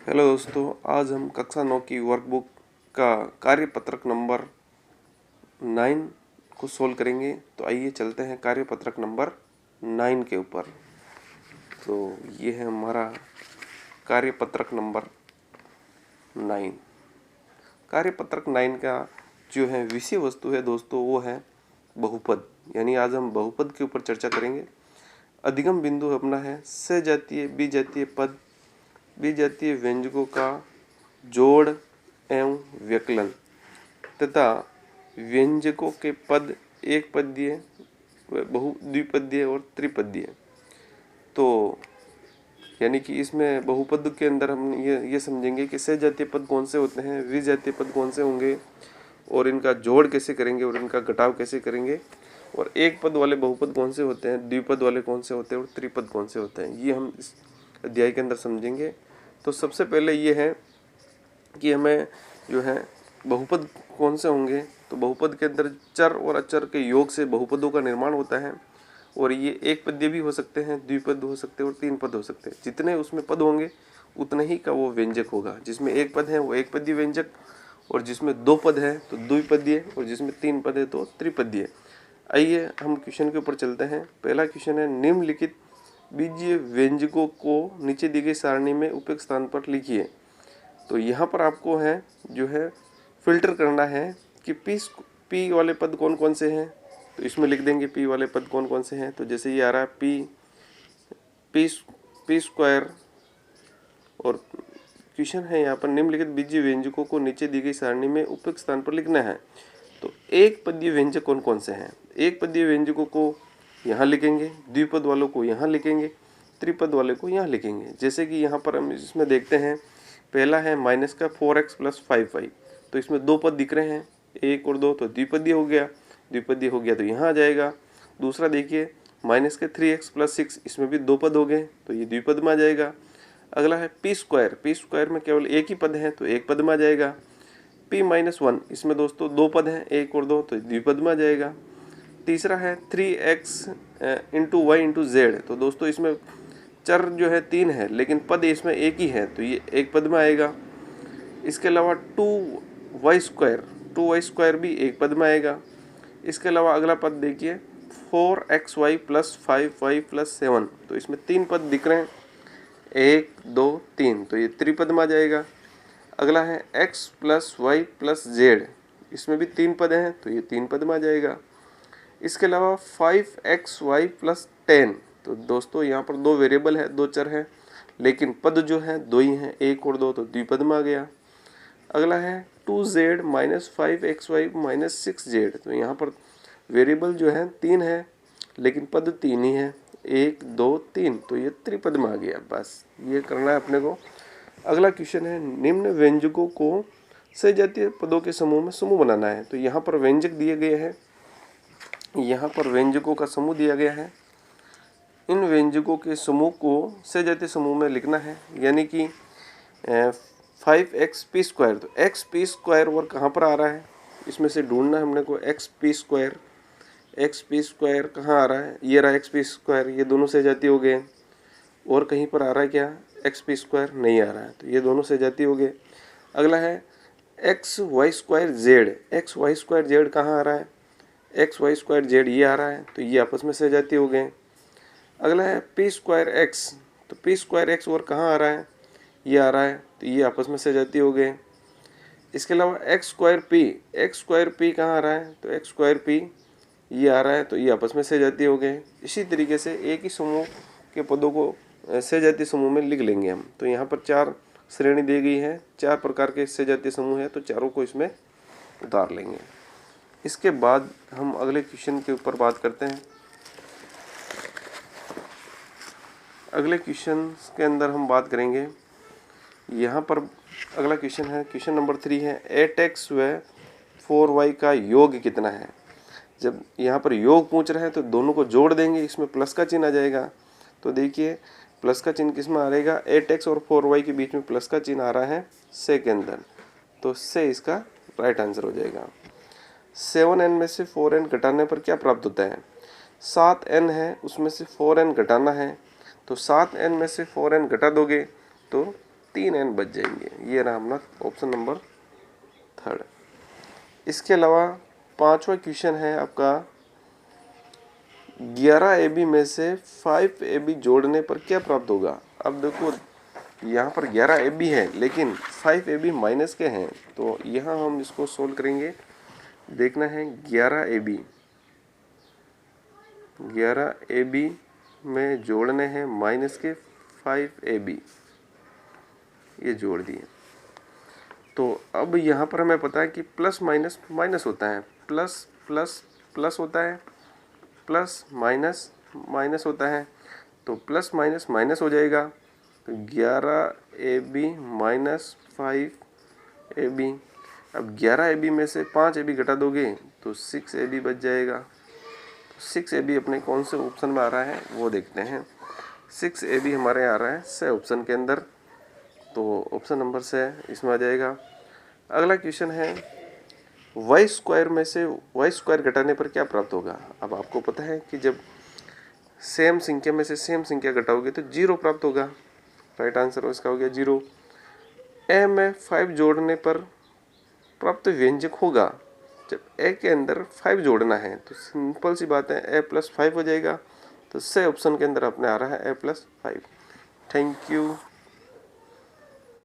Hello दोस्तों, आज हम कक्षा 9 की वर्कबुक का कार्यपत्रक नंबर 9 को सोल्व करेंगे। तो आइए चलते हैं कार्यपत्रक नंबर 9 के ऊपर। तो ये है हमारा कार्यपत्रक नंबर 9। कार्यपत्रक 9 का जो है विषय वस्तु है दोस्तों, वो है बहुपद। यानी आज हम बहुपद के ऊपर चर्चा करेंगे। अधिगम बिंदु अपना है सजातीय विजातीय पद, विजातीय व्यंजकों का जोड़ एवं व्यकलन तथा व्यंजकों के पद एक पदीय, बहु द्विपदीय और त्रिपदीय। तो यानी कि इसमें बहुपद के अंदर हम ये समझेंगे कि सजातीय पद कौन से होते हैं, विजातीय पद कौन से होंगे और इनका जोड़ कैसे करेंगे और इनका घटाव कैसे करेंगे, और एक पद वाले बहुपद कौन से होते हैं, द्विपद वाले कौन से होते हैं और त्रिपद कौन से होते हैं, ये हम इस अध्याय के अंदर समझेंगे। तो सबसे पहले ये है कि हमें जो है बहुपद कौन से होंगे। तो बहुपद के अंदर चर और अचर के योग से बहुपदों का निर्माण होता है, और ये एक पदीय भी हो सकते हैं, द्विपद हो सकते हैं और तीन पद हो सकते हैं। जितने उसमें पद होंगे उतने ही का वो व्यंजक होगा। जिसमें एक पद है वो एक पदीय व्यंजक, और जिसमें दो पद है तो द्विपदीय, और जिसमें तीन पद है तो त्रिपदीय। आइए हम क्वेश्चन के ऊपर चलते हैं। पहला क्वेश्चन है, निम्नलिखित बीजीय व्यंजकों को नीचे दी गई सारणी में उपयुक्त स्थान पर लिखिए। तो यहाँ पर आपको है जो है फिल्टर करना है कि पी वाले पद कौन कौन से हैं। तो इसमें लिख देंगे पी वाले पद कौन कौन से हैं। तो जैसे ये आ रहा है पी स्क्वायर, और क्वेश्चन है यहाँ पर निम्नलिखित बीजीय व्यंजकों को नीचे दी गई सारणी में उपयुक्त स्थान पर लिखना है। तो एक पदीय व्यंजक कौन कौन से हैं। एक पदीय व्यंजकों को यहाँ लिखेंगे, द्विपद वालों को यहाँ लिखेंगे, त्रिपद वाले को यहाँ लिखेंगे। जैसे कि यहाँ पर हम इसमें देखते हैं, पहला है माइनस का 4x + 5y। तो इसमें दो पद दिख रहे हैं, एक और दो, तो द्विपदीय हो गया। द्विपदीय हो गया तो यहाँ आ जाएगा। दूसरा देखिए माइनस के 3x + 6, इसमें भी दो पद हो गए तो ये द्विपद में आ जाएगा। अगला है पी स्क्वायर में केवल एक ही पद है तो एक पद में आ जाएगा। p-1, इसमें दोस्तों दो पद हैं, एक और दो, तो द्विपद में आ जाएगा। तीसरा है 3x × y × z। तो दोस्तों इसमें चर जो है तीन है लेकिन पद इसमें एक ही है तो ये एक पद में आएगा। इसके अलावा 2y² भी एक पद में आएगा। इसके अलावा अगला पद देखिए 4xy + 5y + 7। तो इसमें तीन पद दिख रहे हैं, 1 2 3, तो ये त्रिपद में आ जाएगा। अगला है x + y + z। इसमें भी तीन पद हैं तो ये तीन पद में आ जाएगा। इसके अलावा 5xy + 10। तो दोस्तों यहाँ पर दो वेरिएबल है, दो चर हैं, लेकिन पद जो है दो ही हैं, एक और दो, तो द्विपद में आ गया। अगला है 2z - 5xy - 6z। तो यहाँ पर वेरिएबल जो है तीन है लेकिन पद तीन ही है, 1 2 3, तो ये त्रिपद में आ गया। बस ये करना है अपने को। अगला क्वेश्चन है, निम्न व्यंजकों को सजातीय पदों के समूह बनाना है। तो यहाँ पर व्यंजक दिए गए हैं, यहाँ पर व्यंजकों का समूह दिया गया है। इन व्यंजकों के समूह को सजातीय समूह में लिखना है। यानी कि 5xp²। तो xp² और कहाँ पर आ रहा है, इसमें से ढूंढना है हमने को। xp² कहाँ आ रहा है, ये रहा xp², ये दोनों सजातीय हो गए। और कहीं पर आ रहा है क्या, xp² नहीं आ रहा है, तो ये दोनों सजातीय हो गए। अगला है xy²z। xy² कहाँ आ रहा है, xy²z ये आ रहा है, तो ये आपस में सजातीय हो गए। अगला है p²x। तो p²x और कहाँ आ रहा है, ये आ रहा है, तो ये आपस में सजातीय हो गए। इसके अलावा x²p कहाँ आ रहा है, तो x² ये आ रहा है, तो ये आपस में सजातीय हो गए। इसी तरीके से एक ही समूह के पदों को सजातीय समूह में लिख लेंगे हम। तो यहाँ पर चार श्रेणी दी गई है, चार प्रकार के सजातीय समूह है, तो चारों को इसमें उतार लेंगे। इसके बाद हम अगले क्वेश्चन के ऊपर बात करते हैं। अगले क्वेश्चन के अंदर हम बात करेंगे, यहाँ पर अगला क्वेश्चन है, क्वेश्चन नंबर 3 है, 8x व 4y का योग कितना है। जब यहाँ पर योग पूछ रहे हैं तो दोनों को जोड़ देंगे, इसमें प्लस का चिन्ह आ जाएगा। तो देखिए प्लस का चिन्ह किस में आ रहेगा, 8x और 4y के बीच में प्लस का चिन्ह आ रहा है से के अंदर, तो से इसका राइट आंसर हो जाएगा। 7n में से 4n घटाने पर क्या प्राप्त होता है। 7n है, उसमें से 4n घटाना है, तो 7n में से 4n घटा दोगे तो 3 n बच जाएंगे। ये रहा अपना ऑप्शन नंबर 3। इसके अलावा 5वां क्वेश्चन है आपका 11 AB में से 5 AB जोड़ने पर क्या प्राप्त होगा। अब देखो यहाँ पर 11 AB है लेकिन 5 AB माइनस के हैं, तो यहाँ हम इसको सोल्व करेंगे। देखना है 11 AB में जोड़ने हैं माइनस के 5 AB, ये जोड़ दिए। तो अब यहाँ पर हमें पता है कि प्लस माइनस माइनस होता है, प्लस प्लस प्लस होता है, प्लस माइनस माइनस होता है, तो प्लस माइनस माइनस हो जाएगा। तो 11 AB माइनस 5 AB। अब 11 AB में से 5 AB घटा दोगे तो 6 AB बच जाएगा। तो 6 AB अपने कौन से ऑप्शन में आ रहा है वो देखते हैं। 6 AB हमारे आ रहा है से ऑप्शन के अंदर, तो ऑप्शन नंबर से इसमें आ जाएगा। अगला क्वेश्चन है वाई स्क्वायर में से वाई स्क्वायर घटाने पर क्या प्राप्त होगा। अब आपको पता है कि जब सेम संख्या में से सेम संख्या घटाओगे तो 0 प्राप्त होगा। राइट आंसर इसका हो गया 0। ए में 5 जोड़ने पर प्राप्त व्यंजक होगा। जब ए के अंदर 5 जोड़ना है तो सिंपल सी बात है ए प्लस 5 हो जाएगा। तो से ऑप्शन के अंदर अपने आ रहा है ए प्लस 5। Thank you.